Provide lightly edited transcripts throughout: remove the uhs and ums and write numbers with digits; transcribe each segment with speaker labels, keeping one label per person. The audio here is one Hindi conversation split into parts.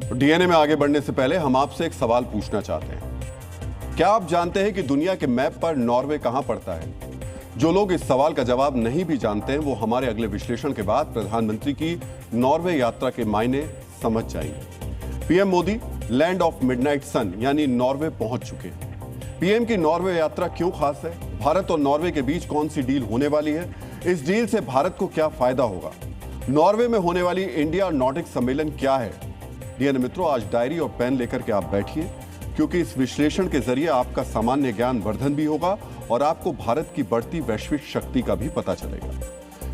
Speaker 1: डीएनए में आगे बढ़ने से पहले हम आपसे एक सवाल पूछना चाहते हैं। क्या आप जानते हैं कि दुनिया के मैप पर नॉर्वे कहां पड़ता है? जो लोग इस सवाल का जवाब नहीं भी जानते हैं वो हमारे अगले विश्लेषण के बाद प्रधानमंत्री की नॉर्वे यात्रा के मायने समझ जाएंगे। PM Modi land of midnight sun यानी नॉर्वे पहुंच चुके हैं। पीएम की नॉर्वे यात्रा क्यों खास है? भारत और नॉर्वे के बीच कौन सी डील होने वाली है? इस डील से भारत को क्या फायदा होगा? नॉर्वे में होने वाली इंडिया नॉर्डिक सम्मेलन क्या है? डीएनए मित्रों, आज डायरी और पेन लेकर के आप बैठिए, क्योंकि इस विश्लेषण के जरिए आपका सामान्य ज्ञान वर्धन भी होगा और आपको भारत की बढ़ती वैश्विक शक्ति का भी पता चलेगा।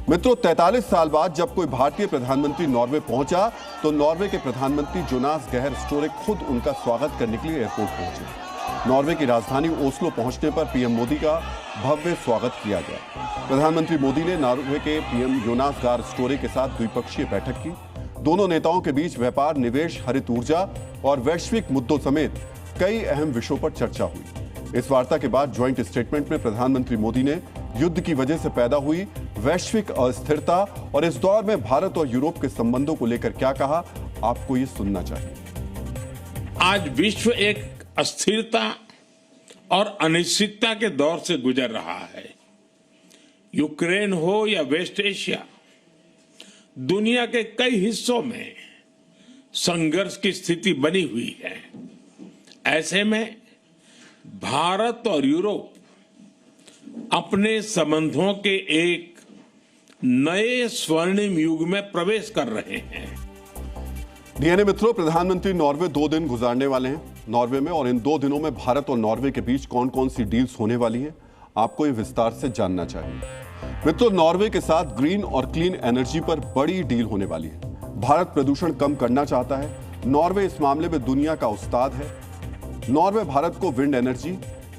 Speaker 1: मित्रों, 43 साल बाद जब कोई भारतीय प्रधानमंत्री नॉर्वे पहुंचा तो नॉर्वे के प्रधानमंत्री जोनास गहर स्टोरे खुद उनका स्वागत करने के लिए एयरपोर्ट पहुंचे। नॉर्वे की राजधानी ओस्लो पहुंचने पर पीएम मोदी का भव्य स्वागत किया गया। प्रधानमंत्री मोदी ने नॉर्वे के पीएम जोनास गार स्टोरे के साथ द्विपक्षीय बैठक की। दोनों नेताओं के बीच व्यापार, निवेश, हरित ऊर्जा और वैश्विक मुद्दों समेत कई अहम विषयों पर चर्चा हुई। इस वार्ता के बाद ज्वाइंट स्टेटमेंट में प्रधानमंत्री मोदी ने युद्ध की वजह से पैदा हुई वैश्विक अस्थिरता और इस दौर में भारत और यूरोप के संबंधों को लेकर क्या कहा, आपको ये सुनना चाहिए।
Speaker 2: आज विश्व एक अस्थिरता और अनिश्चितता के दौर से गुजर रहा है। यूक्रेन हो या वेस्ट एशिया, दुनिया के कई हिस्सों में संघर्ष की स्थिति बनी हुई है। ऐसे में भारत और यूरोप अपने संबंधों के एक नए स्वर्णिम युग में प्रवेश कर रहे हैं।
Speaker 1: डीएनए मित्रों, प्रधानमंत्री नॉर्वे 2 दिन गुजारने वाले हैं नॉर्वे में, और इन 2 दिनों में भारत और नॉर्वे के बीच कौन कौन सी डील्स होने वाली हैं, आपको ये विस्तार से जानना चाहिए। मित्रों, नॉर्वे के साथ ग्रीन और क्लीन एनर्जी पर बड़ी डील होने वाली है। भारत प्रदूषण कम करना चाहता है, नॉर्वे इस मामले में दुनिया का उस्ताद है। नॉर्वे भारत को विंड एनर्जी,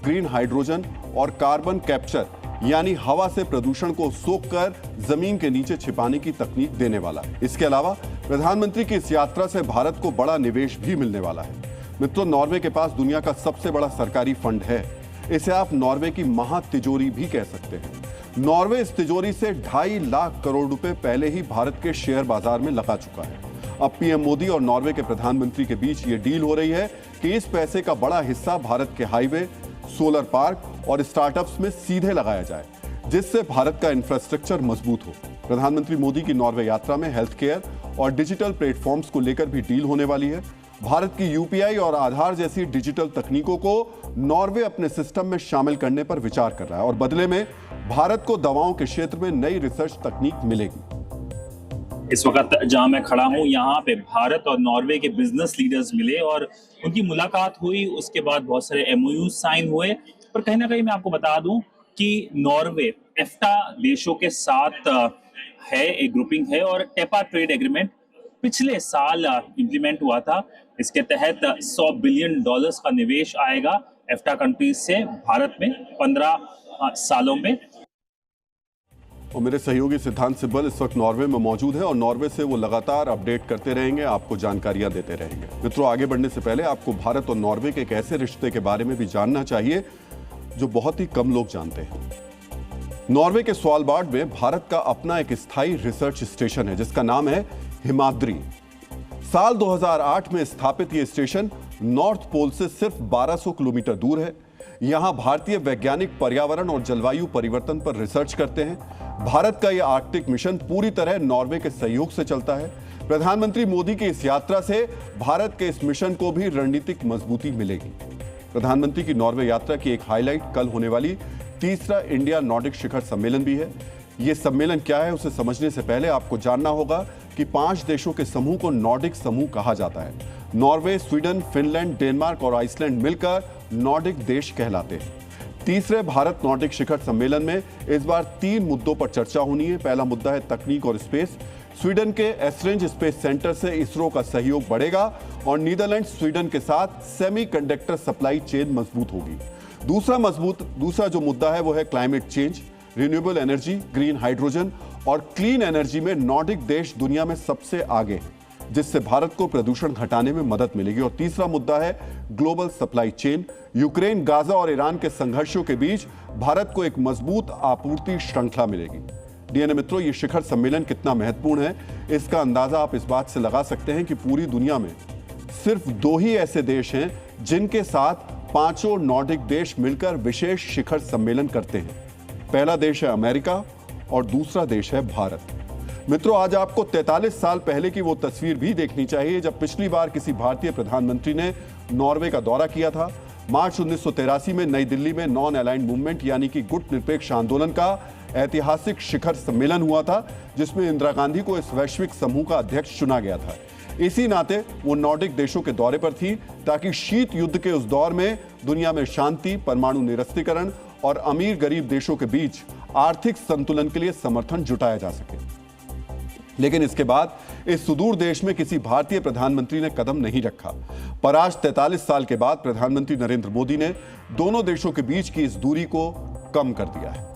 Speaker 1: ग्रीन हाइड्रोजन और कार्बन कैप्चर यानी हवा से प्रदूषण को सोखकर जमीन के नीचे छिपाने की तकनीक देने वाला है। इसके अलावा प्रधानमंत्री की इस यात्रा से भारत को बड़ा निवेश भी मिलने वाला है। मित्रों, नॉर्वे के पास दुनिया का सबसे बड़ा सरकारी फंड है। इसे आप नॉर्वे की महातिजोरी भी कह सकते हैं। नॉर्वे इस तिजोरी से 2.5 लाख करोड़ रुपए पहले ही भारत के शेयर बाजार में लगा चुका है। अब पीएम मोदी और नॉर्वे के प्रधानमंत्री के बीच ये डील हो रही है कि इस पैसे का बड़ा हिस्सा भारत के हाईवे, सोलर पार्क और स्टार्टअप्स में सीधे लगाया जाए, जिससे भारत का इंफ्रास्ट्रक्चर मजबूत हो। प्रधानमंत्री मोदी की नॉर्वे यात्रा में हेल्थ केयर और डिजिटल प्लेटफॉर्म्स को लेकर भी डील होने वाली है। भारत की यूपीआई और आधार जैसी डिजिटल तकनीकों को नॉर्वे अपने सिस्टम में शामिल करने पर विचार कर रहा है और बदले में भारत को दवाओं के क्षेत्र में नई रिसर्च तकनीक मिलेगी।
Speaker 3: इस वक्त जहां मैं खड़ा हूं, यहाँ पे भारत और नॉर्वे के बिजनेस लीडर्स मिले और उनकी मुलाकात हुई। उसके बाद बहुत सारे एमओयू साइन हुए। पर कहीं ना कहीं मैं आपको बता दूं कि नॉर्वे एफ्टा देशों के साथ है, एक ग्रुपिंग है, और टेपा ट्रेड एग्रीमेंट पिछले साल इंप्लीमेंट हुआ था। इसके तहत $100 बिलियन का निवेश आएगा एफ्टा कंट्रीज से भारत में 15 सालों में।
Speaker 1: और मेरे सहयोगी सिद्धांत सिब्बल इस वक्त नॉर्वे में मौजूद है और नॉर्वे से वो लगातार अपडेट करते रहेंगे, आपको जानकारियां देते रहेंगे। मित्रों, आगे बढ़ने से पहले आपको भारत और नॉर्वे के एक ऐसे रिश्ते के बारे में भी जानना चाहिए जो बहुत ही कम लोग जानते हैं। नॉर्वे के स्वालबार्ड में भारत का अपना एक स्थायी रिसर्च स्टेशन है जिसका नाम है हिमाद्री। साल 2008 में स्थापित यह स्टेशन नॉर्थ पोल से सिर्फ 1200 किलोमीटर दूर है। यहां भारतीय वैज्ञानिक पर्यावरण और जलवायु परिवर्तन पर रिसर्च करते हैं। भारत का यह आर्कटिक मिशन पूरी तरह नॉर्वे के सहयोग से चलता है। प्रधानमंत्री मोदी की इस यात्रा से भारत के इस मिशन को भी रणनीतिक मजबूती मिलेगी। प्रधानमंत्री की नॉर्वे यात्रा की एक हाईलाइट कल होने वाली तीसरा इंडिया नॉर्डिक शिखर सम्मेलन भी है। यह सम्मेलन क्या है उसे समझने से पहले आपको जानना होगा कि 5 देशों के समूह को नॉर्डिक समूह कहा जाता है। नॉर्वे, स्वीडन, फिनलैंड, डेनमार्क और आइसलैंड मिलकर नॉर्डिक देश कहलाते हैं। तीसरे भारत नॉर्डिक शिखर सम्मेलन में इस बार 3 मुद्दों पर चर्चा होनी है। पहला मुद्दा है तकनीक और स्पेस। स्वीडन के एसरेंज स्पेस सेंटर से इसरो का सहयोग बढ़ेगा और नीदरलैंड स्वीडन के साथ सेमीकंडक्टर सप्लाई चेन मजबूत होगी। दूसरा जो मुद्दा है वो है climate change, renewable energy, green hydrogen और क्लीन एनर्जी में नॉर्डिक देश दुनिया में सबसे आगे हैं, जिससे भारत को प्रदूषण घटाने में मदद मिलेगी। और तीसरा मुद्दा है global supply chain. Ukraine, Gaza और ईरान के संघर्षों के बीच भारत को एक मजबूत आपूर्ति श्रृंखला मिलेगी। डीएनए मित्रों, ये शिखर सम्मेलन कितना महत्वपूर्ण है इसका अंदाजा आप इस बात से लगा सकते हैं कि पूरी दुनिया में सिर्फ 2 ही ऐसे देश हैं जिनके साथ 5 नॉर्डिक देश मिलकर विशेष शिखर सम्मेलन करते हैं। पहला देश है अमेरिका और दूसरा देश है भारत। मित्रों, आज आपको 43 साल पहले की वो तस्वीर भी देखनी चाहिए जब पिछली बार किसी भारतीय प्रधानमंत्री ने नॉर्वे का दौरा किया था। मार्च 1983 में नई दिल्ली में नॉन अलाइंड मूवमेंट यानी कि गुट निरपेक्ष आंदोलन का ऐतिहासिक शिखर सम्मेलन हुआ था, जिसमें इंदिरा गांधी को इस वैश्विक समूह का अध्यक्ष चुना गया था। इसी नाते वो नॉर्डिक देशों के दौरे पर थी ताकि शीत युद्ध के उस दौर में दुनिया में शांति, परमाणु निरस्त्रीकरण और अमीर गरीब देशों के बीच आर्थिक संतुलन के लिए समर्थन जुटाया जा सके। लेकिन इसके बाद इस सुदूर देश में किसी भारतीय प्रधानमंत्री ने कदम नहीं रखा। पर आज 43 साल के बाद प्रधानमंत्री नरेंद्र मोदी ने दोनों देशों के बीच की इस दूरी को कम कर दिया है।